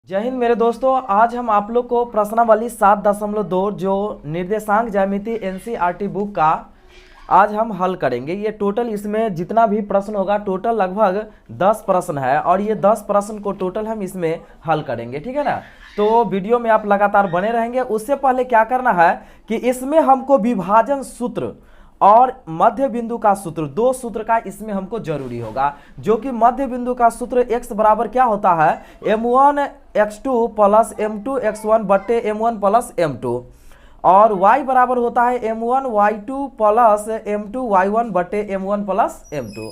जय हिंद मेरे दोस्तों। आज हम आप लोग को प्रश्नावली 7.2 जो निर्देशांक ज्यामिति एनसीईआरटी बुक का आज हम हल करेंगे। ये टोटल इसमें जितना भी प्रश्न होगा टोटल लगभग 10 प्रश्न है और ये 10 प्रश्न को टोटल हम इसमें हल करेंगे, ठीक है ना। तो वीडियो में आप लगातार बने रहेंगे। उससे पहले क्या करना है कि इसमें हमको विभाजन सूत्र और मध्य बिंदु का सूत्र, दो सूत्र का इसमें हमको जरूरी होगा, जो कि मध्य बिंदु का सूत्र x बराबर क्या होता है m1 x2 plus m2 x1 बट्टे m1 प्लस m2 और y बराबर होता है m1 y2 plus m2 y1 बट्टे m1 प्लस m2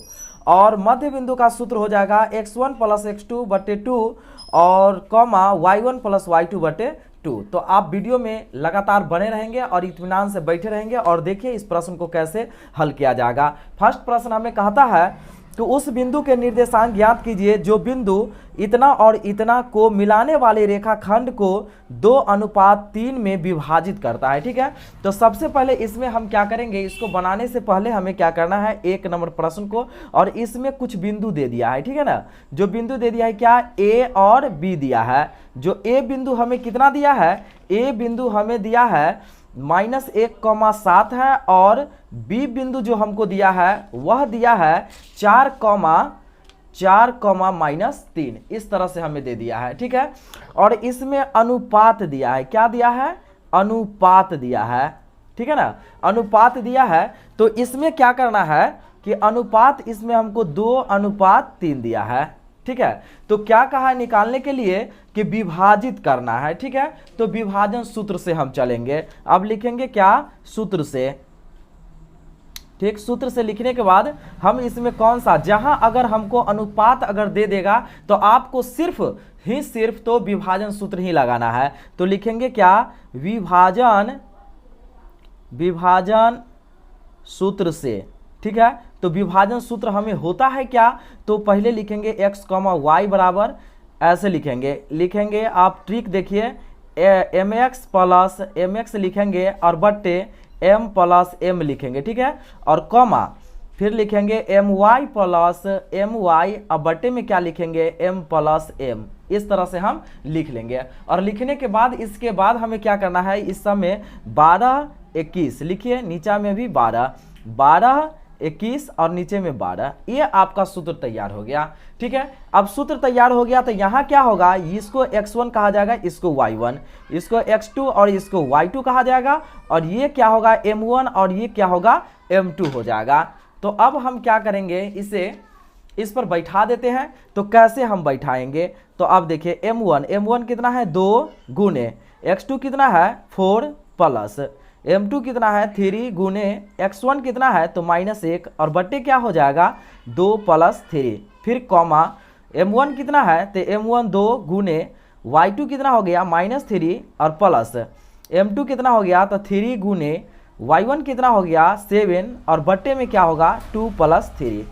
और मध्य बिंदु का सूत्र हो जाएगा x1 प्लस x2 बट्टे 2 और कॉमा y1 प्लस y2 बट्टे 2। तो आप वीडियो में लगातार बने रहेंगे और इत्मीनान से बैठे रहेंगे और देखिए इस प्रश्न को कैसे हल किया जाएगा। फर्स्ट प्रश्न हमें कहता है तो उस बिंदु के निर्देशांक ज्ञात कीजिए जो बिंदु इतना और इतना को मिलाने वाले रेखाखंड को 2:3 में विभाजित करता है, ठीक है। तो सबसे पहले इसमें हम क्या करेंगे, इसको बनाने से पहले हमें क्या करना है, 1 नंबर प्रश्न को, और इसमें कुछ बिंदु दे दिया है, ठीक है ना। जो बिंदु दे दिया है क्या, ए और बी दिया है। जो ए बिंदु हमें कितना दिया है, ए बिंदु हमें दिया है -1,7 है और बी बिंदु जो हमको दिया है वह दिया है 4,3 इस तरह से हमें दे दिया है, ठीक है। और इसमें अनुपात दिया है, क्या दिया है, अनुपात दिया है, ठीक है ना। अनुपात दिया है तो इसमें क्या करना है कि अनुपात इसमें हमको 2:3 दिया है, ठीक है। तो क्या कहा है निकालने के लिए कि विभाजित करना है, ठीक है। तो विभाजन सूत्र से हम चलेंगे। अब लिखेंगे क्या, सूत्र से, ठीक। सूत्र से लिखने के बाद हम इसमें कौन सा, जहां अगर हमको अनुपात अगर दे देगा तो आपको सिर्फ तो विभाजन सूत्र ही लगाना है। तो लिखेंगे क्या, विभाजन सूत्र से, ठीक है। तो विभाजन सूत्र हमें होता है क्या, तो पहले लिखेंगे x, y बराबर ऐसे लिखेंगे आप ट्रिक देखिए, mx प्लस mx लिखेंगे और बट्टे m प्लस m लिखेंगे, ठीक है। और कॉमा फिर लिखेंगे my प्लस my और बट्टे में क्या लिखेंगे, m प्लस m। इस तरह से हम लिख लेंगे और लिखने के बाद इसके बाद हमें क्या करना है, इस समय 12, 21 लिखिए, नीचा में भी 12, 21 और नीचे में 12। ये आपका सूत्र तैयार हो गया, ठीक है। अब सूत्र तैयार हो गया तो यहाँ क्या होगा, इसको x1 कहा जाएगा, इसको y1, इसको x2 और इसको y2 कहा जाएगा और ये क्या होगा m1 और ये क्या होगा m2 हो जाएगा। तो अब हम क्या करेंगे, इस पर बैठा देते हैं। तो कैसे हम बैठाएंगे, तो अब देखिए m1 कितना है 2 गुने x2 कितना है 4 प्लस m2 कितना है 3 गुने x1 कितना है तो -1 और बट्टे क्या हो जाएगा 2 + 3, फिर कॉमा m1 कितना है तो m1 2 गुने y2 कितना हो गया -3 और प्लस m2 कितना हो गया तो 3 गुने y1 कितना हो गया 7 और बट्टे में क्या होगा 2 + 3,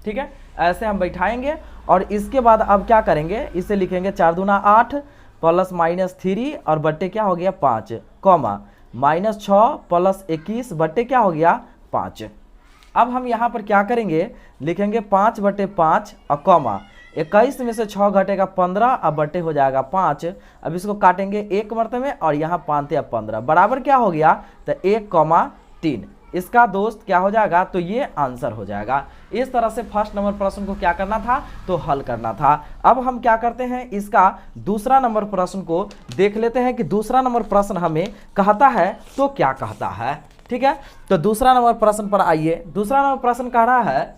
ठीक है। ऐसे हम बैठाएंगे और इसके बाद अब क्या करेंगे, इसे लिखेंगे 4 दूना 8 प्लस -3 और बट्टे क्या हो गया 5, कॉमा -6 प्लस 21 बट्टे क्या हो गया 5। अब हम यहाँ पर क्या करेंगे, लिखेंगे 5/5 और कॉमा 21 में से 6 घटेगा 15 और बट्टे हो जाएगा 5। अब इसको काटेंगे 1 मरतबे और यहाँ 5 या 15 बराबर क्या हो गया तो 1,3। इसका दोस्त क्या हो जाएगा, तो ये आंसर हो जाएगा। इस तरह से फर्स्ट नंबर प्रश्न को क्या करना था, तो हल करना था। अब हम क्या करते हैं, इसका दूसरा नंबर प्रश्न को देख लेते हैं कि दूसरा नंबर प्रश्न हमें कहता है तो क्या कहता है, ठीक है। तो दूसरा नंबर प्रश्न पर आइए। दूसरा नंबर प्रश्न कह रहा है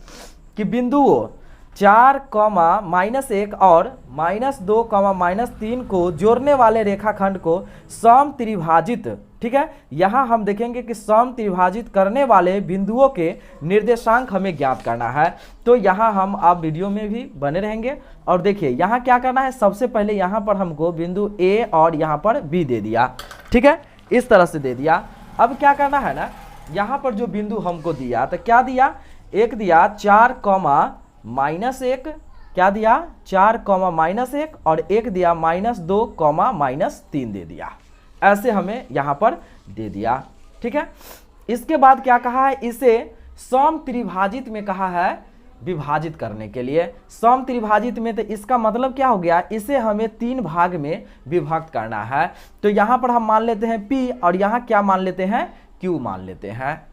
कि बिंदुओं 4, -1 और -2, -3 को जोड़ने वाले रेखाखंड को सम त्रिभाजित, ठीक है। यहाँ हम देखेंगे कि सम त्रिभाजित करने वाले बिंदुओं के निर्देशांक हमें ज्ञात करना है। तो यहाँ हम आप वीडियो में भी बने रहेंगे और देखिए यहाँ क्या करना है, सबसे पहले यहाँ पर हमको बिंदु ए और यहाँ पर बी दे दिया, ठीक है, इस तरह से दे दिया। अब क्या करना है ना, यहाँ पर जो बिंदु हमको दिया तो क्या दिया, एक दिया 4, -1, क्या दिया 4, -1 और एक दिया -2, -3 दे दिया। ऐसे हमें यहाँ पर दे दिया, ठीक है। इसके बाद क्या कहा है, इसे सम त्रिभाजित में कहा है विभाजित करने के लिए। सम त्रिभाजित में तो इसका मतलब क्या हो गया, इसे हमें 3 भाग में विभक्त करना है। तो यहाँ पर हम मान लेते हैं P और यहाँ क्या मान लेते हैं, Q मान लेते हैं।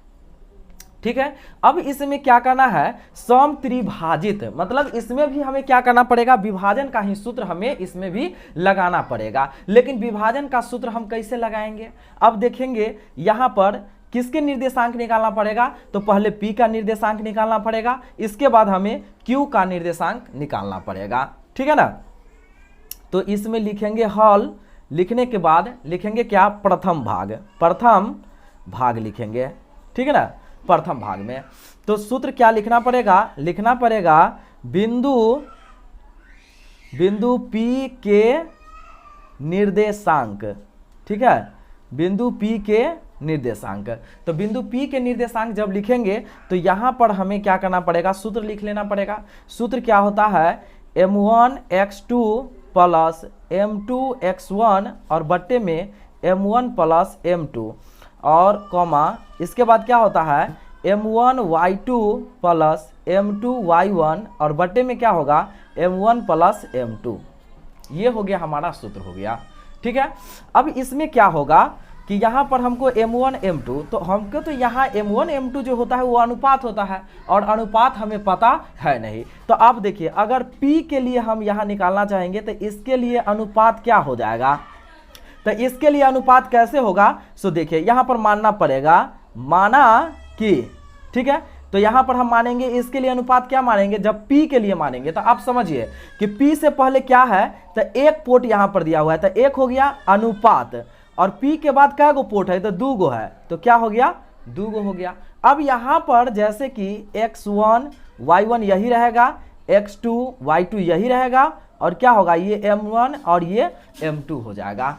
ठीक है, अब इसमें क्या करना है, सम त्रिभाजित, मतलब इसमें भी हमें क्या करना पड़ेगा, विभाजन का ही सूत्र हमें इसमें भी लगाना पड़ेगा। लेकिन विभाजन का सूत्र हम कैसे लगाएंगे, अब देखेंगे यहाँ पर किसके निर्देशांक निकालना पड़ेगा, तो पहले P का निर्देशांक निकालना पड़ेगा, इसके बाद हमें Q का निर्देशांक निकालना पड़ेगा। ठीक है ना, तो इसमें लिखेंगे हल, लिखने के बाद लिखेंगे क्या, प्रथम भाग लिखेंगे। ठीक है ना, प्रथम भाग में तो सूत्र क्या लिखना पड़ेगा, बिंदु P के निर्देशांक। ठीक है, बिंदु P के निर्देशांक। तो बिंदु P के निर्देशांक जब लिखेंगे तो यहाँ पर हमें क्या करना पड़ेगा, सूत्र लिख लेना पड़ेगा। सूत्र क्या होता है, m1x2 प्लस m2x1 और बट्टे में m1 प्लस m2 और कॉमा, इसके बाद क्या होता है m1y2 प्लस m2y1 और बट्टे में क्या होगा m1 प्लस m2। ये हो गया हमारा सूत्र हो गया। ठीक है, अब इसमें क्या होगा कि यहाँ पर हमको m1 m2, तो हमको तो यहाँ m1 m2 जो होता है वो अनुपात होता है और अनुपात हमें पता है नहीं। तो आप देखिए अगर P के लिए हम यहाँ निकालना चाहेंगे तो इसके लिए अनुपात क्या हो जाएगा, तो इसके लिए अनुपात कैसे होगा, सो देखिए यहाँ पर मानना पड़ेगा, माना कि, ठीक है, तो यहाँ पर हम मानेंगे इसके लिए अनुपात क्या मानेंगे, जब P के लिए मानेंगे तो आप समझिए कि P से पहले क्या है, तो एक पोर्ट यहाँ पर दिया हुआ है, तो एक हो गया अनुपात, और P के बाद क्या गो पोर्ट है, तो 2 गो है, तो क्या हो गया 2 गो हो गया। अब यहाँ पर जैसे कि x1 y1 यही रहेगा, x2 y2 यही रहेगा, और क्या होगा ये m1 और ये m2 हो जाएगा।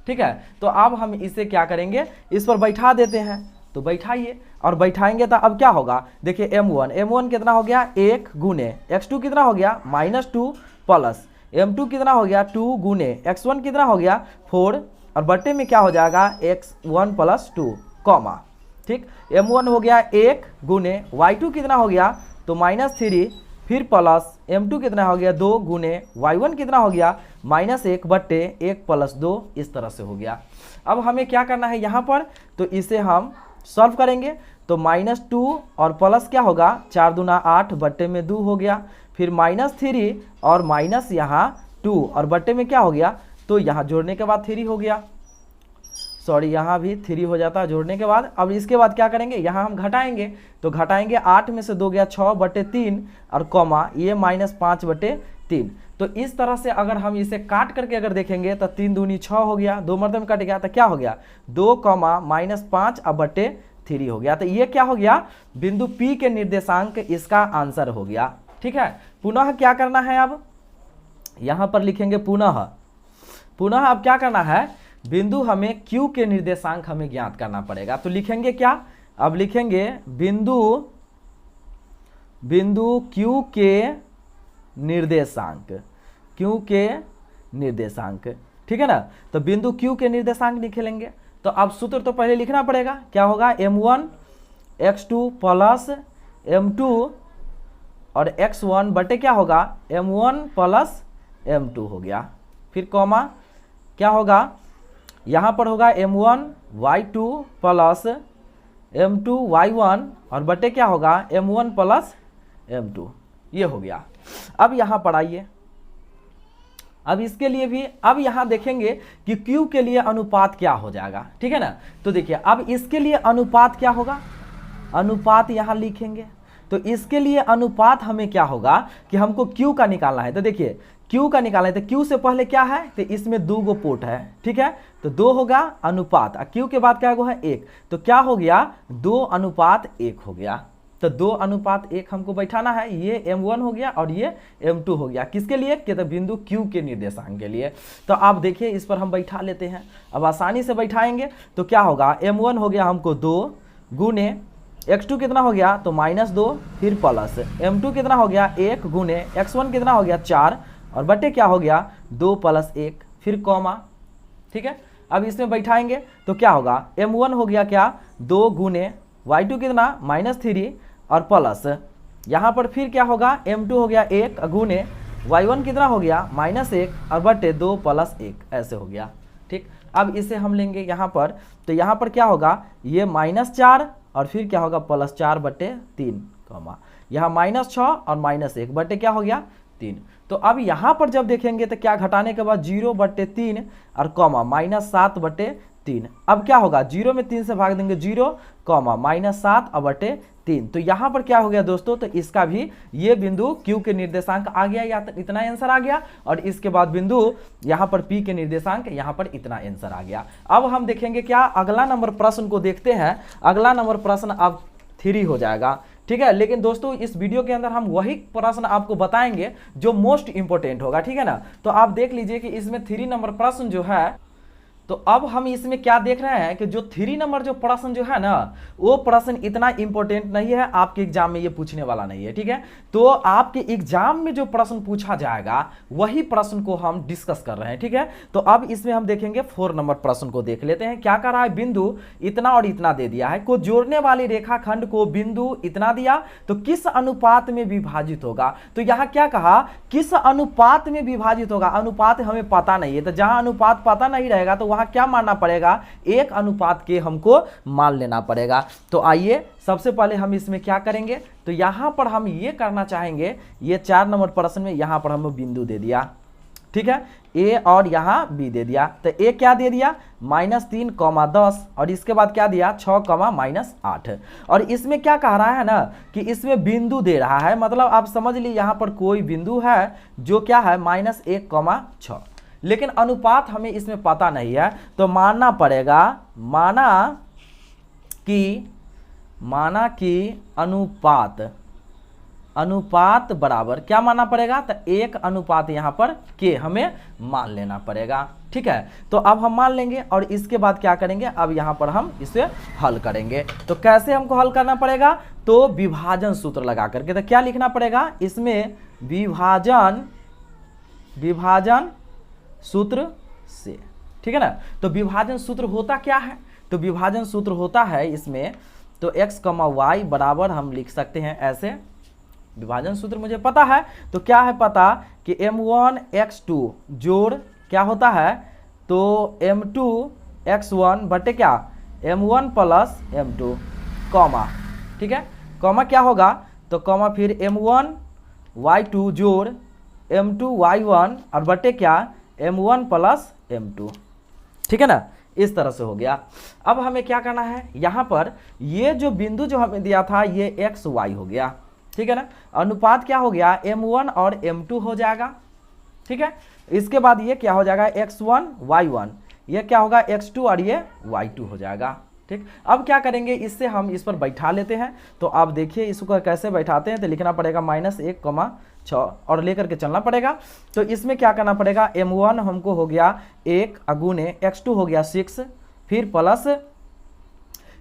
ठीक है, तो अब हम इसे क्या करेंगे, इस पर बैठा देते हैं, तो बैठाइए, और बैठाएंगे तो अब क्या होगा, देखिए m1 कितना हो गया 1 गुने x2 कितना हो गया -2 प्लस m2 कितना हो गया 2 गुने x1 कितना हो गया 4 और बट्टे में क्या हो जाएगा x1 प्लस 2 कॉमा। ठीक, m1 हो गया 1 गुने y2 कितना हो गया तो -3 फिर प्लस m2 कितना हो गया 2 गुने y1 कितना हो गया -1 बट्टे 1 प्लस 2, इस तरह से हो गया। अब हमें क्या करना है यहाँ पर, तो इसे हम सॉल्व करेंगे, तो -2 और प्लस क्या होगा 4 दूना 8 बट्टे में 2 हो गया, फिर -3 और माइनस यहाँ 2 और बट्टे में क्या हो गया, तो यहाँ जोड़ने के बाद 3 हो गया, सॉरी यहाँ भी 3 हो जाता है जोड़ने के बाद। अब इसके बाद क्या करेंगे, यहाँ हम घटाएंगे, तो घटाएंगे 8 में से 2 गया 6 बट्टे 3 और कॉमा ये -5 बट्टे 3। तो इस तरह से अगर हम इसे काट करके अगर देखेंगे तो 3 दूनी 6 हो गया, 2 मरतबे में कट गया, तो क्या हो गया 2 -5 अब बट्टे 3 हो गया। तो ये क्या हो गया, बिंदु P के निर्देशांक इसका आंसर हो गया। ठीक है, पुनः क्या करना है, अब यहाँ पर लिखेंगे पुनः अब क्या करना है, बिंदु हमें Q के निर्देशांक हमें ज्ञात करना पड़ेगा। तो लिखेंगे क्या, अब लिखेंगे बिंदु Q के निर्देशांक, ठीक है ना, तो बिंदु Q के निर्देशांक निकलेंगे। तो अब सूत्र तो पहले लिखना पड़ेगा, क्या होगा m1 x2 प्लस m2 और x1 बटे क्या होगा m1 प्लस m2 हो गया, फिर कॉमा क्या होगा, यहाँ पर होगा m1 y2 plus m2 y1 और बटे क्या होगा m1 प्लस m2, ये हो गया। अब यहाँ पर आइए, अब इसके लिए भी अब यहाँ देखेंगे कि Q के लिए अनुपात क्या हो जाएगा। ठीक है ना, तो देखिए अब इसके लिए अनुपात क्या होगा, अनुपात यहाँ लिखेंगे, तो इसके लिए अनुपात हमें क्या होगा कि हमको Q का निकालना है। तो देखिए Q का निकालना है, तो Q से पहले क्या है, तो इसमें 2 गो पोर्ट है, ठीक है, तो 2 होगा अनुपात, Q के बाद क्या है 1, तो क्या हो गया 2:1 हो गया। तो 2:1 हमको बैठाना है, ये m1 हो गया और ये m2 हो गया, किसके लिए, कि तो बिंदु Q के निर्देशांक के लिए। तो आप देखिए इस पर हम बैठा लेते हैं, अब आसानी से बैठाएंगे तो क्या होगा m1 हो गया हमको 2 गुने x2 कितना हो गया तो -2 फिर प्लस m2 कितना हो गया 1 गुने x1 कितना हो गया 4 और बटे क्या हो गया 2 + 1 फिर कॉमा। ठीक है, अब इसमें बैठाएंगे तो क्या होगा m1 हो गया क्या 2 गुने y2 कितना -3 और प्लस यहाँ पर फिर क्या होगा, m2 हो गया 1 गुने y1 कितना हो गया -1 और बटे 2 + 1 ऐसे हो गया। ठीक, अब इसे हम लेंगे यहाँ पर, तो यहाँ पर क्या होगा, ये -4 और फिर क्या होगा +4 बटे 3, यहाँ -6 और -1 बटे क्या हो गया 3। तो अब यहाँ पर जब देखेंगे तो क्या घटाने के बाद 0 बटे 3 और कॉमा -7 बटे 3। अब क्या होगा, 0 में 3 से भाग देंगे 0, -7 और बटे 3। तो यहाँ पर क्या हो गया दोस्तों, तो इसका भी ये बिंदु Q के निर्देशांक आ गया, या इतना आंसर आ गया, और इसके बाद बिंदु यहाँ पर P के निर्देशांक यहाँ पर इतना आंसर आ गया। अब हम देखेंगे क्या, अगला नंबर प्रश्न को देखते हैं। अगला नंबर प्रश्न अब 3 हो जाएगा। ठीक है, लेकिन दोस्तों इस वीडियो के अंदर हम वही प्रश्न आपको बताएंगे जो मोस्ट इंपोर्टेंट होगा। ठीक है ना, तो आप देख लीजिए कि इसमें 3 नंबर प्रश्न जो है, तो अब हम इसमें क्या देख रहे हैं कि जो 3 नंबर जो प्रश्न जो है ना, वो प्रश्न इतना इंपॉर्टेंट नहीं है, आपके एग्जाम में ये पूछने वाला नहीं है। ठीक है, तो आपके एग्जाम में जो प्रश्न पूछा जाएगा वही प्रश्न को हम डिस्कस कर रहे हैं। ठीक है, तो अब इसमें हम देखेंगे 4 नंबर प्रश्न को देख लेते हैं। क्या कर रहा है, बिंदु इतना और इतना दे दिया है, को जोड़ने वाली रेखाखंड को बिंदु इतना दिया, तो किस अनुपात में विभाजित होगा। तो यहाँ क्या कहा, किस अनुपात में विभाजित होगा, अनुपात हमें पता नहीं है, तो जहां अनुपात पता नहीं रहेगा तो वहां क्या मानना पड़ेगा, 1 अनुपात के हमको मान लेना पड़ेगा। तो आइए सबसे पहले हम इसमें क्या करेंगे, तो यहां पर हम ये करना चाहेंगे, ये 4 नंबर प्रश्न में यहां पर हम बिंदु दे दिया। ठीक है, ए और यहां बी दे दिया, तो ए क्या दे दिया -3, 10 और इसके बाद क्या दिया 6, -8। और इसमें क्या कह रहा है ना कि इसमें बिंदु दे रहा है, मतलब आप समझ लीजिए यहां पर कोई बिंदु है जो क्या है -1, 6, लेकिन अनुपात हमें इसमें पता नहीं है, तो मानना पड़ेगा, माना कि अनुपात बराबर क्या मानना पड़ेगा, तो 1 अनुपात यहाँ पर के हमें मान लेना पड़ेगा। ठीक है, तो अब हम मान लेंगे और इसके बाद क्या करेंगे, अब यहाँ पर हम इसे हल करेंगे। तो कैसे हमको हल करना पड़ेगा, तो विभाजन सूत्र लगा करके, तो क्या लिखना पड़ेगा इसमें, विभाजन सूत्र से। ठीक है ना, तो विभाजन सूत्र होता क्या है, तो विभाजन सूत्र होता है इसमें, तो x, y बराबर हम लिख सकते हैं ऐसे, विभाजन सूत्र मुझे पता है, तो क्या है पता कि m1 x2 जोड़ क्या होता है, तो m2 x1 बटे क्या m1 + m2, कॉमा। ठीक है, कॉमा क्या होगा, तो कॉमा फिर m1 y2 जोड़ m2 y1 और बटे क्या m1 + m2। ठीक है ना, इस तरह से हो गया। अब हमें क्या करना है, यहाँ पर ये जो बिंदु जो हमें दिया था ये x y हो गया। ठीक है ना, अनुपात क्या हो गया m1 और m2 हो जाएगा। ठीक है, इसके बाद ये क्या हो जाएगा x1 y1, ये क्या होगा x2 और ये y2 हो जाएगा। ठीक, अब क्या करेंगे, इससे हम इस पर बैठा लेते हैं। तो आप देखिए इसको कैसे बैठाते हैं, तो लिखना पड़ेगा -1, 6 और लेकर के चलना पड़ेगा। तो इसमें क्या करना पड़ेगा, m1 हमको हो गया 1 गुने x2 हो गया 6, फिर प्लस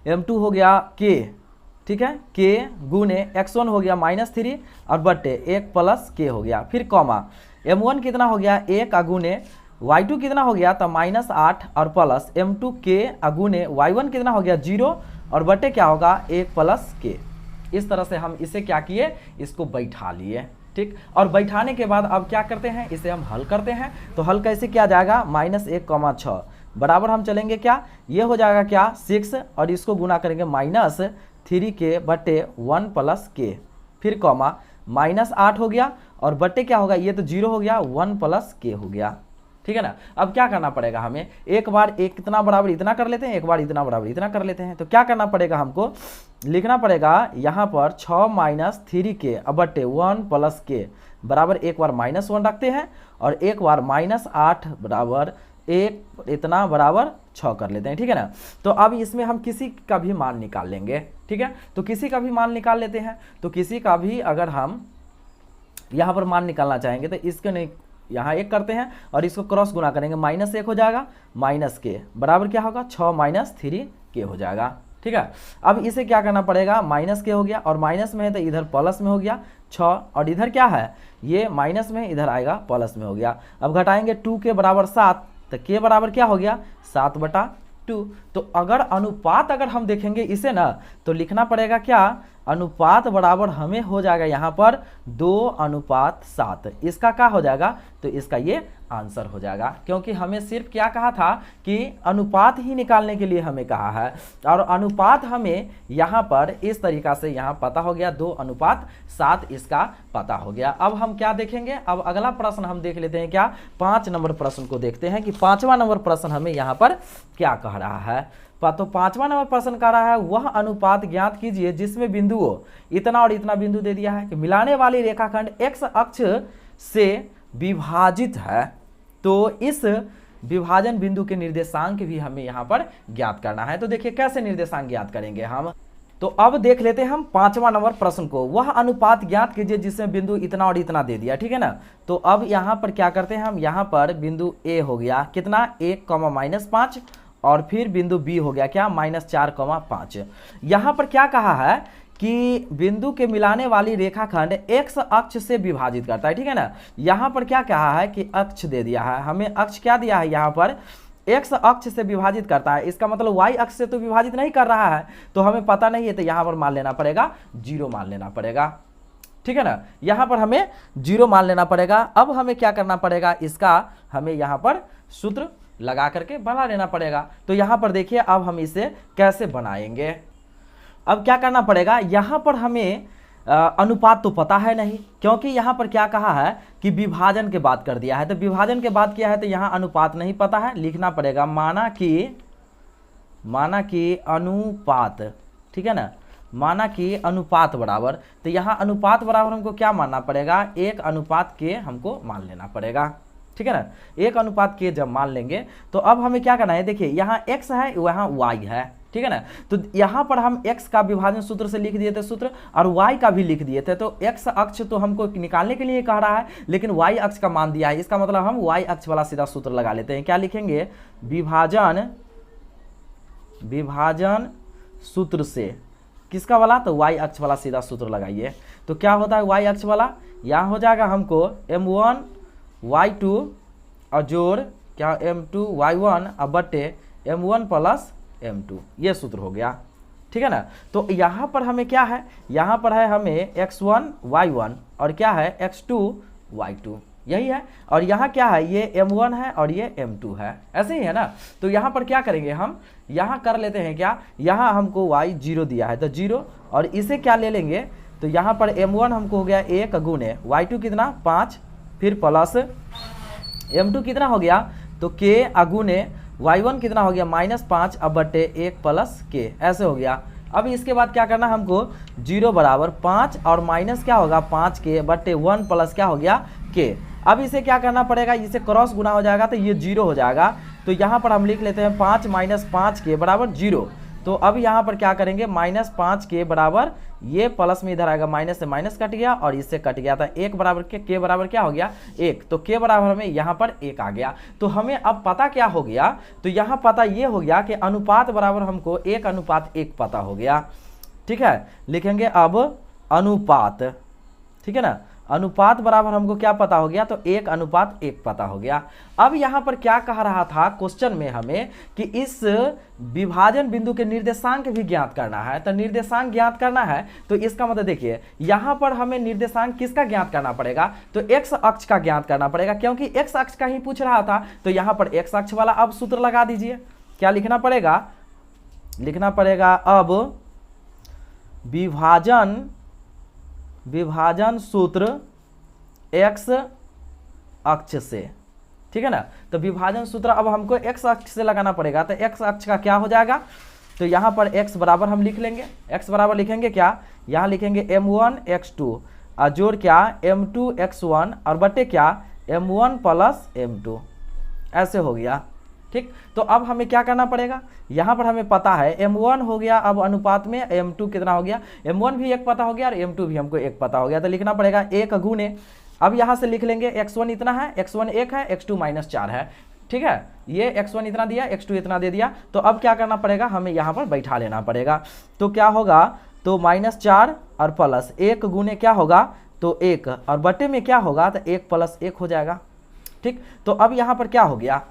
m2 हो गया k। ठीक है, k गुने x1 हो गया -3 और बटे 1 + k हो गया, फिर कॉमा m1 कितना हो गया 1 गुने y2 कितना हो गया, तो -8 और प्लस m2 k गुने y1 कितना हो गया 0 और बटे क्या होगा 1 + k। इस तरह से हम इसे क्या किए, इसको बैठा लिए। ठीक, और बैठाने के बाद अब क्या करते हैं, इसे हम हल करते हैं। तो हल कैसे किया जाएगा, -1, 6 बराबर हम चलेंगे क्या, ये हो जाएगा क्या 6 और इसको गुना करेंगे -3k बटे 1 + k, फिर कॉमा -8 हो गया और बटे क्या होगा, ये तो 0 हो गया 1 + k हो गया। ठीक है ना, अब क्या करना पड़ेगा हमें, एक बार एक इतना बराबर इतना कर लेते हैं, एक बार इतना बराबर इतना कर लेते हैं। तो क्या करना पड़ेगा, हमको लिखना पड़ेगा यहाँ पर 6 - 3k बटे 1 + k बराबर एक बार -1 रखते हैं और एक बार -8 बराबर 1 इतना बराबर 6 कर लेते हैं। ठीक है ना, तो अब इसमें हम किसी का भी मान निकाल लेंगे। ठीक है, तो किसी का भी मान निकाल लेते हैं। तो किसी का भी अगर हम यहाँ पर मान निकालना चाहेंगे तो इसके नहीं, यहाँ 1 करते हैं और इसको क्रॉस गुना करेंगे, -1 हो जाएगा -k बराबर क्या होगा 6 - 3k हो जाएगा। ठीक है, अब इसे क्या करना पड़ेगा, -k हो गया और माइनस में है तो इधर प्लस में हो गया 6 और इधर क्या है, ये माइनस में इधर आएगा प्लस में हो गया। अब घटाएंगे 2k बराबर 7, तो k बराबर क्या हो गया 7/3 2। तो अगर अनुपात अगर हम देखेंगे इसे ना, तो लिखना पड़ेगा क्या, अनुपात बराबर हमें हो जाएगा यहाँ पर 2:7। इसका क्या हो जाएगा, तो इसका ये आंसर हो जाएगा, क्योंकि हमें सिर्फ क्या कहा था कि अनुपात ही निकालने के लिए हमें कहा है, और अनुपात हमें यहाँ पर इस तरीका से यहाँ पता हो गया, 2:7 इसका पता हो गया। अब हम क्या देखेंगे, अब अगला प्रश्न हम देख लेते हैं क्या, 5 नंबर प्रश्न को देखते हैं कि 5वां नंबर प्रश्न हमें यहाँ पर क्या कह रहा है। तो 5वां नंबर प्रश्न कह रहा है, वह अनुपात ज्ञात कीजिए जिसमें बिंदुओं इतना और इतना बिंदु दे दिया है कि मिलाने वाली रेखाखंड x अक्ष से विभाजित है, तो इस विभाजन बिंदु के निर्देशांक भी हमें यहाँ पर ज्ञात करना है। तो देखिए कैसे निर्देशांक ज्ञात करेंगे हम, तो अब देख लेते हैं हम 5वां नंबर प्रश्न को। वह अनुपात ज्ञात कीजिए जिसमें बिंदु इतना और इतना दे दिया, ठीक है ना। तो अब यहाँ पर क्या करते हैं हम, यहाँ पर बिंदु ए हो गया कितना 1,-5, और फिर बिंदु बी हो गया क्या -4,5। यहाँ पर क्या कहा है कि बिंदु के मिलाने वाली रेखाखंड x अक्ष से विभाजित करता है, ठीक है ना। यहाँ पर क्या कहा है कि अक्ष दे दिया है, हमें अक्ष क्या दिया है, यहाँ पर x अक्ष से विभाजित करता है, इसका मतलब y अक्ष से तो विभाजित नहीं कर रहा है, तो हमें पता नहीं है, तो यहाँ पर मान लेना पड़ेगा 0 मान लेना पड़ेगा, ठीक है ना। यहाँ पर हमें 0 मान लेना पड़ेगा। अब हमें क्या करना पड़ेगा, इसका हमें यहाँ पर सूत्र लगा करके बना लेना पड़ेगा। तो यहाँ पर देखिए अब हम इसे कैसे बनाएंगे। अब क्या करना पड़ेगा, यहाँ पर हमें अनुपात तो पता है नहीं, क्योंकि यहाँ पर क्या कहा है कि विभाजन के बात कर दिया है, तो विभाजन के बात किया है, तो यहाँ अनुपात नहीं पता है, लिखना पड़ेगा माना कि अनुपात, ठीक है ना, माना कि अनुपात बराबर, तो यहाँ अनुपात बराबर हमको क्या मानना पड़ेगा, 1:k हमको मान लेना पड़ेगा, ठीक है ना। 1:k जब मान लेंगे तो अब हमें क्या करना है, देखिए यहाँ x है वहाँ y है, ठीक है ना। तो यहाँ पर हम x का विभाजन सूत्र से लिख दिए थे सूत्र, और y का भी लिख दिए थे। तो x अक्ष तो हमको निकालने के लिए कह रहा है, लेकिन y अक्ष का मान दिया है, इसका मतलब हम y अक्ष वाला सीधा सूत्र लगा लेते हैं। क्या लिखेंगे, विभाजन सूत्र से किसका वाला, तो y अक्ष वाला सीधा सूत्र लगाइए। तो क्या होता है y अक्ष वाला, यहाँ हो जाएगा हमको m1 y2 और जोड़ क्या m2 y1 और बटे m1 प्लस m2, ये सूत्र हो गया, ठीक है ना। तो यहाँ पर हमें क्या है, यहाँ पर है हमें x1 y1 और क्या है x2 y2, यही है। और यहाँ क्या है, ये m1 है और ये m2 है, ऐसे ही है ना। तो यहाँ पर क्या करेंगे हम, यहाँ कर लेते हैं क्या, यहाँ हमको y 0 दिया है तो 0, और इसे क्या ले लेंगे, तो यहाँ पर m1 हमको हो गया 1 गुने y2 कितना 5, फिर प्लस m2 कितना हो गया, तो k अगुने y1 कितना हो गया -5 अब बटे 1 प्लस k, ऐसे हो गया। अब इसके बाद क्या करना हमको, 0 बराबर 5 और माइनस क्या होगा 5k बटे 1 प्लस क्या हो गया k। अब इसे क्या करना पड़ेगा, इसे क्रॉस गुना हो जाएगा तो ये 0 हो जाएगा। तो यहाँ पर हम लिख लेते हैं 5 - 5k बराबर 0। तो अब यहाँ पर क्या करेंगे, -5k बराबर, ये प्लस में इधर आएगा, माइनस से माइनस कट गया और इससे कट गया था, 1 बराबर के बराबर क्या हो गया 1, तो k बराबर हमें यहाँ पर 1 आ गया। तो हमें अब पता क्या हो गया, तो यहाँ पता ये हो गया कि अनुपात बराबर हमको 1:1 पता हो गया, ठीक है। लिखेंगे अब अनुपात, ठीक है ना, अनुपात बराबर हमको क्या पता हो गया, तो 1:1 पता हो गया। अब यहाँ पर क्या कह रहा था क्वेश्चन में हमें कि इस विभाजन बिंदु के निर्देशांक भी ज्ञात करना है। तो निर्देशांक ज्ञात करना है, तो इसका मतलब देखिए यहाँ पर हमें निर्देशांक किसका ज्ञात करना पड़ेगा, तो x अक्ष का ज्ञात करना पड़ेगा, क्योंकि x अक्ष का ही पूछ रहा था। तो यहाँ पर x अक्ष वाला अब सूत्र लगा दीजिए। क्या लिखना पड़ेगा, लिखना पड़ेगा अब विभाजन सूत्र x अक्ष से, ठीक है ना। तो विभाजन सूत्र अब हमको x अक्ष से लगाना पड़ेगा। तो x अक्ष का क्या हो जाएगा, तो यहाँ पर x बराबर हम लिख लेंगे, x बराबर लिखेंगे क्या, यहाँ लिखेंगे m1 x2 और जोड़ क्या m2 x1 और बटे क्या m1 प्लस m2, ऐसे हो गया, ठीक। तो अब हमें क्या करना पड़ेगा, यहाँ पर हमें पता है m1 हो गया, अब अनुपात में m2 कितना हो गया, m1 भी 1 पता हो गया और m2 भी हमको 1 पता हो गया। तो लिखना पड़ेगा 1 गुने, अब यहाँ से लिख लेंगे x1 इतना है, x1 1 है, x2 -4 है, ठीक है। ये x1 इतना दिया, x2 इतना दे दिया। तो अब क्या करना पड़ेगा, हमें यहाँ पर बैठा लेना पड़ेगा। तो क्या होगा, तो -4 और प्लस 1 गुने क्या होगा, तो 1 और बटे में क्या होगा, तो 1 + 1 हो जाएगा, ठीक। तो अब यहाँ पर क्या हो गया,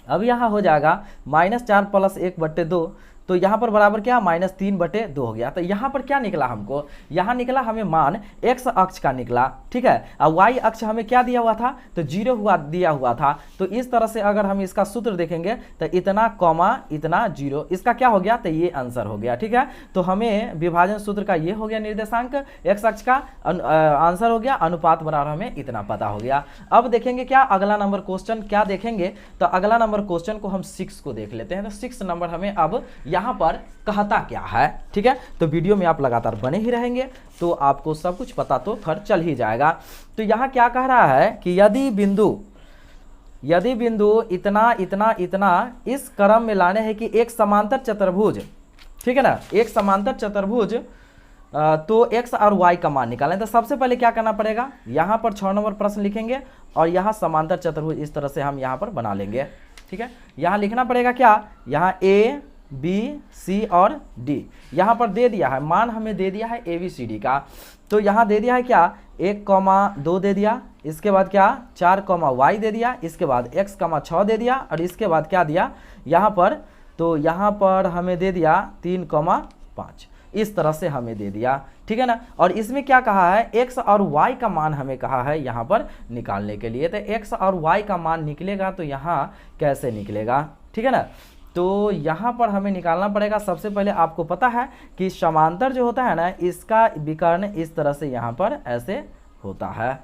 अब यहाँ हो जाएगा -4 + 1/2, तो यहाँ पर बराबर क्या -3/2 हो गया। तो यहाँ पर क्या निकला हमको, यहाँ निकला हमें मान x अक्ष का निकला, ठीक है। और y अक्ष हमें क्या दिया हुआ था, तो 0 दिया हुआ था। तो इस तरह से अगर हम इसका सूत्र देखेंगे तो इतना कॉमा इतना 0, इसका क्या हो गया, तो ये आंसर हो गया, ठीक है। तो हमें विभाजन सूत्र का ये हो गया निर्देशांक, x अक्ष का आंसर हो गया, अनुपात बराबर हमें इतना पता हो गया। अब देखेंगे क्या अगला नंबर क्वेश्चन क्या देखेंगे, तो अगला नंबर क्वेश्चन को हम 6 को देख लेते हैं। तो 6 नंबर हमें अब यहाँ पर कहता क्या है, ठीक है। तो वीडियो में आप लगातार बने ही रहेंगे तो आपको सब कुछ पता तो खैर चल ही जाएगा। तो यहाँ क्या कह रहा है कि यदि बिंदु इतना इतना इतना इस क्रम में लाने हैं कि एक समांतर चतुर्भुज, ठीक है ना, एक समांतर चतुर्भुज, तो x और y का मान निकालें। तो सबसे पहले क्या करना पड़ेगा, यहाँ पर 6 नंबर प्रश्न लिखेंगे और यहाँ समांतर चतुर्भुज इस तरह से हम यहाँ पर बना लेंगे, ठीक है। यहाँ लिखना पड़ेगा क्या, यहाँ a b c और d यहाँ पर दे दिया है, मान हमें दे दिया है a b c d का। तो यहाँ दे दिया है क्या 1,2 दे दिया, इसके बाद क्या 4,y दे दिया, इसके बाद x,6 दे दिया और इसके बाद क्या दिया यहाँ पर, तो यहाँ पर हमें दे दिया 3,5, इस तरह से हमें दे दिया, ठीक है ना। और इसमें क्या कहा है, x और y का मान हमें कहा है यहाँ पर निकालने के लिए। तो x और y का मान निकलेगा तो यहाँ कैसे निकलेगा, ठीक है ना। तो यहाँ पर हमें निकालना पड़ेगा, सबसे पहले आपको पता है कि समांतर जो होता है ना, इसका विकर्ण इस तरह से यहाँ पर ऐसे होता है,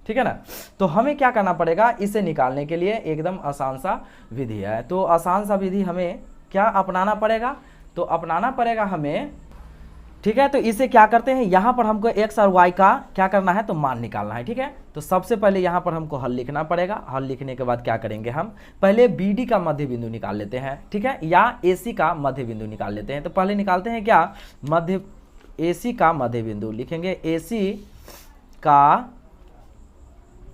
ठीक है ना। तो हमें क्या करना पड़ेगा, इसे निकालने के लिए एकदम आसान सा विधि है। तो आसान सा विधि हमें क्या अपनाना पड़ेगा, तो अपनाना पड़ेगा हमें, ठीक है। तो इसे क्या करते हैं, यहाँ पर हमको x और y का क्या करना है, तो मान निकालना है, ठीक है। तो सबसे पहले यहाँ पर हमको हल लिखना पड़ेगा। हल लिखने के बाद क्या करेंगे, हम पहले BD का मध्य बिंदु निकाल लेते हैं, ठीक है, या AC का मध्य बिंदु निकाल लेते हैं। तो पहले निकालते हैं क्या, मध्य AC का मध्य बिंदु लिखेंगे, AC का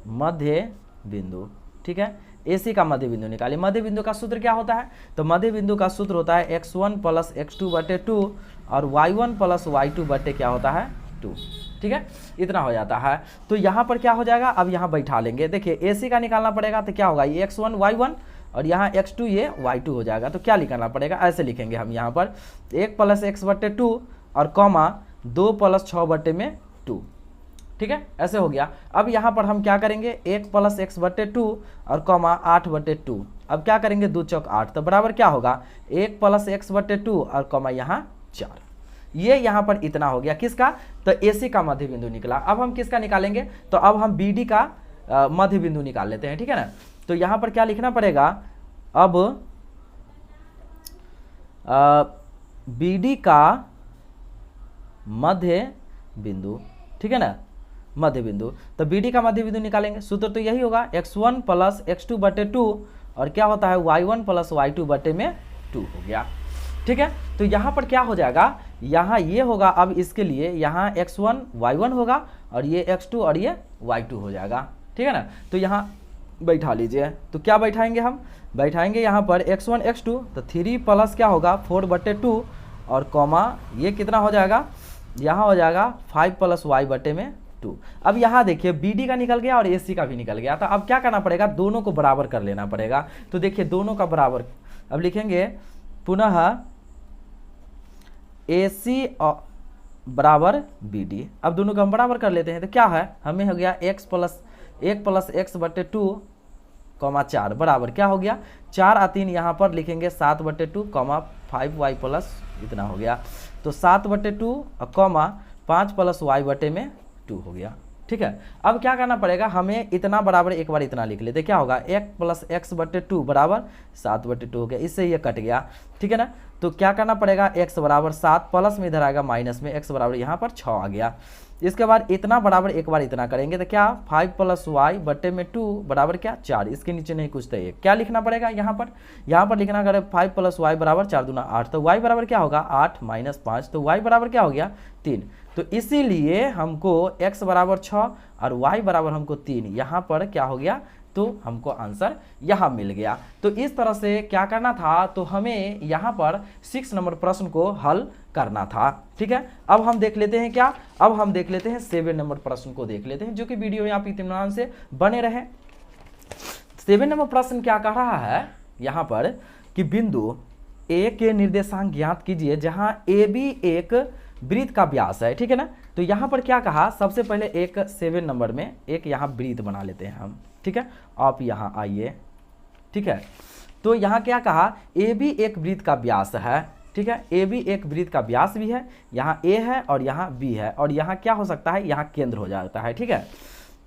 मध्य बिंदु, ठीक है। AC का मध्य बिंदु निकालिए। मध्य बिंदु का सूत्र क्या होता है, तो मध्य बिंदु का सूत्र होता है x1 + x2/2 और y1 + y2 क्या होता है 2, ठीक है, इतना हो जाता है। तो यहाँ पर क्या हो जाएगा, अब यहाँ बैठा लेंगे। देखिए AC का निकालना पड़ेगा तो क्या होगा, ये x1 y1 और यहाँ x2 ये y2 हो जाएगा। तो क्या लिखना पड़ेगा, ऐसे लिखेंगे हम यहाँ पर 1 + x/2 और कॉमा 2 + 6/2, ठीक है, ऐसे हो गया। अब यहाँ पर हम क्या करेंगे, 1 + x/2 और कॉमा 8/2। अब क्या करेंगे, 2 चौक 8, तो बराबर क्या होगा 1 + x/2 और कॉमा यहाँ 4। ये यहाँ पर इतना हो गया किसका, तो AC का मध्य बिंदु निकला। अब हम किसका निकालेंगे, तो अब हम BD का मध्य बिंदु निकाल लेते हैं, ठीक है ना। तो यहाँ पर क्या लिखना पड़ेगा, अब BD का मध्य बिंदु, ठीक है ना, मध्य बिंदु। तो BD का मध्य बिंदु निकालेंगे, सूत्र तो यही होगा x1 + x2/2 और क्या होता है y1 + y2/2 हो गया, ठीक है। तो यहाँ पर क्या हो जाएगा, यहाँ ये होगा, अब इसके लिए यहाँ x1 y1 होगा और ये x2 और ये y2 हो जाएगा, ठीक है ना। तो यहाँ बैठा लीजिए, तो क्या बैठाएंगे, हम बैठाएंगे यहाँ पर x1 x2, तो 3 प्लस क्या होगा 4/2 और कॉमा ये कितना हो जाएगा, यहाँ हो जाएगा 5 + y/2। अब यहाँ देखिए BD का निकल गया और AC का भी निकल गया। तो अब क्या करना पड़ेगा, दोनों को बराबर कर लेना पड़ेगा। तो देखिए दोनों का बराबर, अब लिखेंगे पुनः AC बराबर BD। अब दोनों को हम बराबर कर लेते हैं, तो क्या है, हमें हो गया 1 + x/2 कॉमा 4 बराबर क्या हो गया 4 और 3 यहाँ पर लिखेंगे 7/2 कॉमा 5y प्लस इतना हो गया। तो 7/2 कॉमा 5 + y/2 हो गया, ठीक है। अब क्या करना पड़ेगा, हमें इतना बराबर एक बार इतना लिख लेते, क्या होगा 1 + x/2 बराबर 7/2 हो गया, इससे ये कट गया, ठीक है ना। तो क्या करना पड़ेगा, x बराबर 7 प्लस में इधर आएगा माइनस में, x बराबर यहाँ पर 6 आ गया। इसके बाद इतना बराबर एक बार इतना करेंगे तो क्या 5 + y/2 बराबर क्या 4, इसके नीचे नहीं कुछ तो एक क्या लिखना पड़ेगा, यहाँ पर लिखना अगर 5 + y बराबर 4 दूना 8, तो y बराबर क्या होगा 8 - 5, तो y बराबर क्या हो गया 3। तो इसीलिए हमको x बराबर 6 और y बराबर हमको 3 यहाँ पर क्या हो गया, तो हमको आंसर यहाँ मिल गया। तो इस तरह से क्या करना था, तो हमें यहाँ पर 6 नंबर प्रश्न को हल करना था, ठीक है। अब हम देख लेते हैं क्या, अब हम देख लेते हैं 7 नंबर प्रश्न को देख लेते हैं, जो कि वीडियो में आप इत्मीनान से बने रहे। 7 नंबर प्रश्न क्या कह रहा है यहाँ पर कि बिंदु ए के निर्देशांक ज्ञात कीजिए जहां ए बी एक वृत्त का व्यास है, ठीक है ना। तो यहाँ पर क्या कहा, सबसे पहले एक 7 नंबर में एक यहाँ वृत्त बना लेते हैं हम, ठीक है। आप यहाँ आइए, ठीक है। तो यहाँ क्या कहा, ए बी एक वृत्त का व्यास है, ठीक है। ए बी एक वृत्त का व्यास भी है, यहाँ ए है और यहाँ बी है, और यहाँ क्या हो सकता है, यहाँ केंद्र हो जाता है, ठीक है।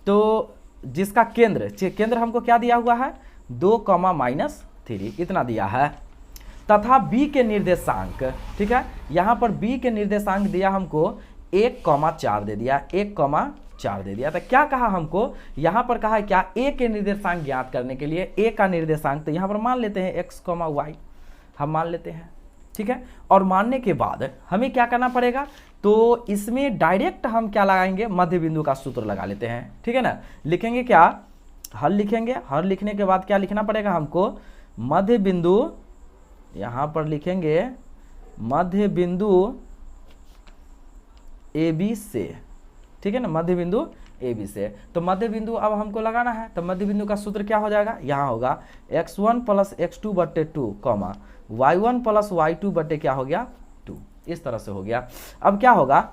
तो जिसका केंद्र हमको क्या दिया हुआ है, 2,-3 इतना दिया है, तथा b के निर्देशांक, ठीक है। यहाँ पर b के निर्देशांक दिया हमको 1,4 दे दिया, 1,4 दे दिया। तो क्या कहा हमको, यहाँ पर कहा है क्या, a के निर्देशांक ज्ञात करने के लिए a का निर्देशांक, तो यहाँ पर मान लेते हैं x, y हम मान लेते हैं, ठीक है। और मानने के बाद हमें क्या करना पड़ेगा, तो इसमें डायरेक्ट हम क्या लगाएंगे, मध्य बिंदु का सूत्र लगा लेते हैं, ठीक है ना। लिखेंगे क्या, हल लिखेंगे, हल लिखने के बाद क्या लिखना पड़ेगा हमको, मध्य बिंदु, यहाँ पर लिखेंगे मध्य बिंदु ए बी से, ठीक है ना, मध्य बिंदु ए बी से। तो मध्य बिंदु अब हमको लगाना है, तो मध्य बिंदु का सूत्र क्या हो जाएगा, यहाँ होगा x1 + x2 बटे 2, y1 + y2 बटे क्या हो गया 2, इस तरह से हो गया। अब क्या होगा,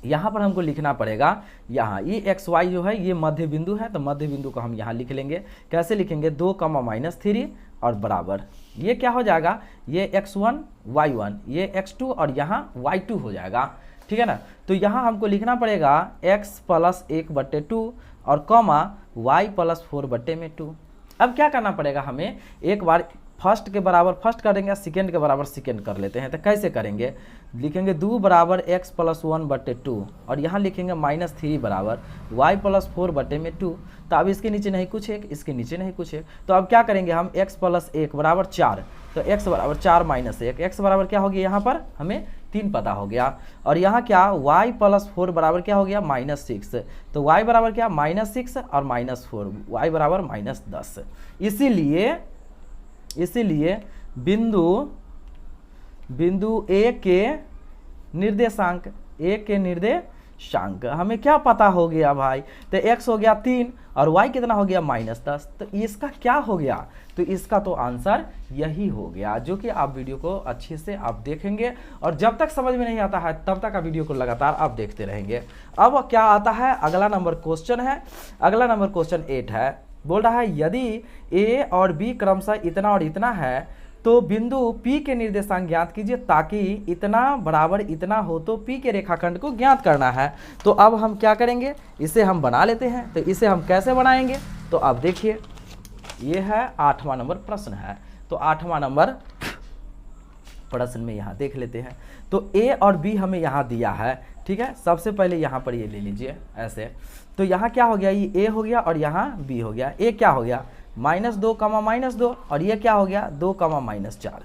यहाँ पर हमको लिखना पड़ेगा, यहाँ ये एक्स वाई जो है ये मध्य बिंदु है, तो मध्य बिंदु को हम यहाँ लिख लेंगे। कैसे लिखेंगे, 2,-3 और बराबर, ये क्या हो जाएगा, ये x1 y1, ये x2 और यहाँ y2 हो जाएगा, ठीक है ना। तो यहाँ हमको लिखना पड़ेगा x + 1 बटे 2 और y + 4 बटे में 2। अब क्या करना पड़ेगा हमें, एक बार फर्स्ट के बराबर फर्स्ट करेंगे, सेकेंड के बराबर सेकेंड कर लेते हैं। तो कैसे करेंगे, लिखेंगे 2 = x + 1 बटे 2 और यहाँ लिखेंगे -3 बराबर y + 4 बटे में 2। तो अब इसके नीचे नहीं कुछ है, इसके नीचे नहीं कुछ है, तो अब क्या करेंगे हम, x + 1 बराबर 4, तो x बराबर 4 - 1, x बराबर क्या हो गया, यहाँ पर हमें 3 पता हो गया। और यहाँ क्या, y + 4 बराबर क्या हो गया, -6, तो y बराबर क्या, -6 और -4, y बराबर -10। इसीलिए बिंदु ए के निर्देशांक हमें क्या पता हो गया भाई, तो x हो गया 3 और y कितना हो गया, -10। तो इसका क्या हो गया, तो इसका तो आंसर यही हो गया, जो कि आप वीडियो को अच्छे से आप देखेंगे और जब तक समझ में नहीं आता है तब तक आप वीडियो को लगातार आप देखते रहेंगे। अब क्या आता है, अगला नंबर क्वेश्चन है, अगला नंबर क्वेश्चन 8 है। बोल रहा है यदि a और b क्रमशः इतना और इतना है तो बिंदु P के निर्देशांक ज्ञात कीजिए ताकि इतना बराबर इतना हो तो P के रेखाखंड को ज्ञात करना है। तो अब हम क्या करेंगे, इसे हम बना लेते हैं। तो इसे हम कैसे बनाएंगे, तो अब देखिए ये है 8वां नंबर प्रश्न है। तो 8वां नंबर प्रश्न में यहाँ देख लेते हैं। तो A और B हमें यहाँ दिया है, ठीक है। सबसे पहले यहाँ पर ये ले लीजिए ऐसे, तो यहाँ क्या हो गया, ये A हो गया और यहाँ B हो गया। A क्या हो गया, -2, -2 और ये क्या हो गया, 2, -4,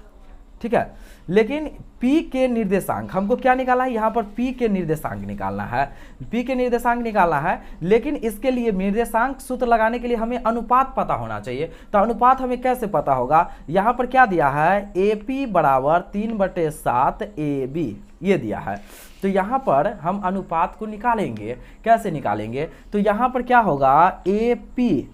ठीक है। लेकिन P के निर्देशांक हमको क्या निकालना है, यहाँ पर P के निर्देशांक निकालना है, P के निर्देशांक निकालना है। लेकिन इसके लिए निर्देशांक सूत्र लगाने के लिए हमें अनुपात पता होना चाहिए। तो अनुपात हमें कैसे पता होगा, यहाँ पर क्या दिया है, AP बराबर 3/7 AB ये दिया है। तो यहाँ पर हम अनुपात को निकालेंगे, कैसे निकालेंगे, तो यहाँ पर क्या होगा, AP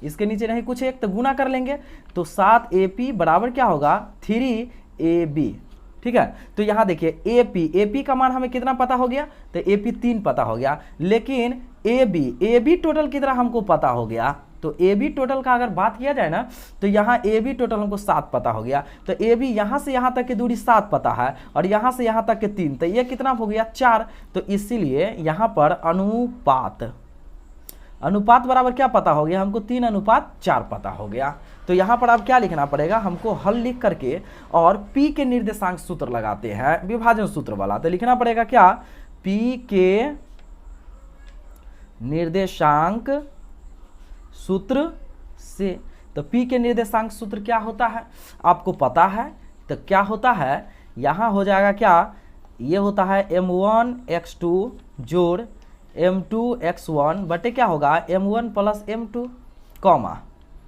इसके नीचे नहीं कुछ एक, तो गुना कर लेंगे, तो 7AP बराबर क्या होगा, 3AB, ठीक है। तो यहाँ देखिए AP का मान हमें कितना पता हो गया, तो AP 3 पता हो गया। लेकिन AB टोटल कितना हमको पता हो गया, तो AB टोटल का अगर बात किया जाए ना, तो यहाँ AB टोटल हमको 7 पता हो गया। तो AB यहाँ से यहाँ तक की दूरी 7 पता है और यहाँ से यहाँ तक के 3, तो ये कितना हो गया, 4। तो इसीलिए यहाँ पर अनुपात बराबर क्या पता हो गया हमको, 3:4 पता हो गया। तो यहाँ पर अब क्या लिखना पड़ेगा हमको, हल लिख करके और P के निर्देशांक सूत्र लगाते हैं, विभाजन सूत्र वाला। तो लिखना पड़ेगा क्या, P के निर्देशांक सूत्र से। तो P के निर्देशांक सूत्र क्या होता है आपको पता है, तो क्या होता है, यहाँ हो जाएगा क्या, ये होता है m1x2 जोड़ m2x1 बटे क्या होगा, m1 + m2 कॉमा,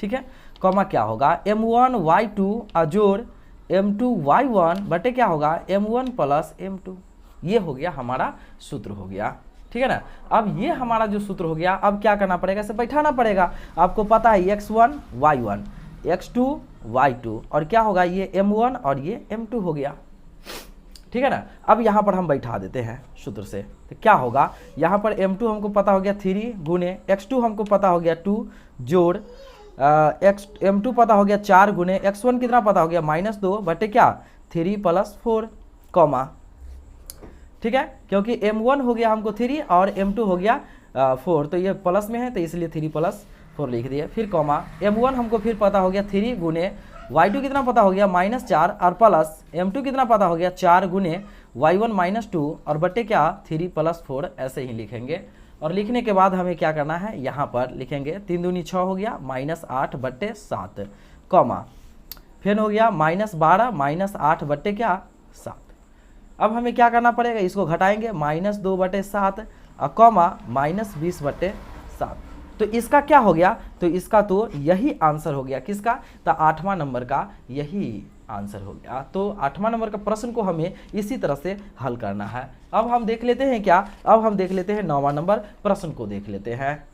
ठीक है, कॉमा क्या होगा, m1y2 जोड़ m2y1 बटे क्या होगा, m1 + m2। ये हो गया हमारा सूत्र हो गया, ठीक है ना। अब ये हमारा जो सूत्र हो गया, अब क्या करना पड़ेगा, इसे बैठाना पड़ेगा। आपको पता है x1 y1 x2 y2 और क्या होगा ये m1 और ये m2 हो गया, ठीक है ना। अब यहाँ पर हम बैठा देते हैं सूत्र से, तो क्या होगा, यहाँ पर m2 हमको पता हो गया 3 गुने x2 हमको पता हो गया 2 जोड़ m2 पता हो गया 4 गुने x1 कितना पता हो गया -2 बटे क्या 3 + 4 कॉमा, ठीक है, क्योंकि m1 हो गया हमको 3 और m2 हो गया 4, तो ये प्लस में है तो इसलिए 3 + 4 लिख दिए। फिर कॉमा m1 हमको फिर पता हो गया 3 गुने y2 कितना पता हो गया -4 और प्लस m2 कितना पता हो गया 4 गुने y1 -2 और बटे क्या 3 + 4 ऐसे ही लिखेंगे। और लिखने के बाद हमें क्या करना है, यहाँ पर लिखेंगे 3 दूनी 6 हो गया -8 बटे 7 कॉमा, फिर हो गया -12 -8 बटे क्या 7। अब हमें क्या करना पड़ेगा, इसको घटाएंगे -2 बटे 7 और कॉमा -20 बटे 7। तो इसका क्या हो गया, तो इसका तो यही आंसर हो गया, किसका, तो 8वां नंबर का यही आंसर हो गया। तो 8वां नंबर का प्रश्न को हमें इसी तरह से हल करना है। अब हम देख लेते हैं क्या, अब हम देख लेते हैं 9वां नंबर प्रश्न को देख लेते हैं।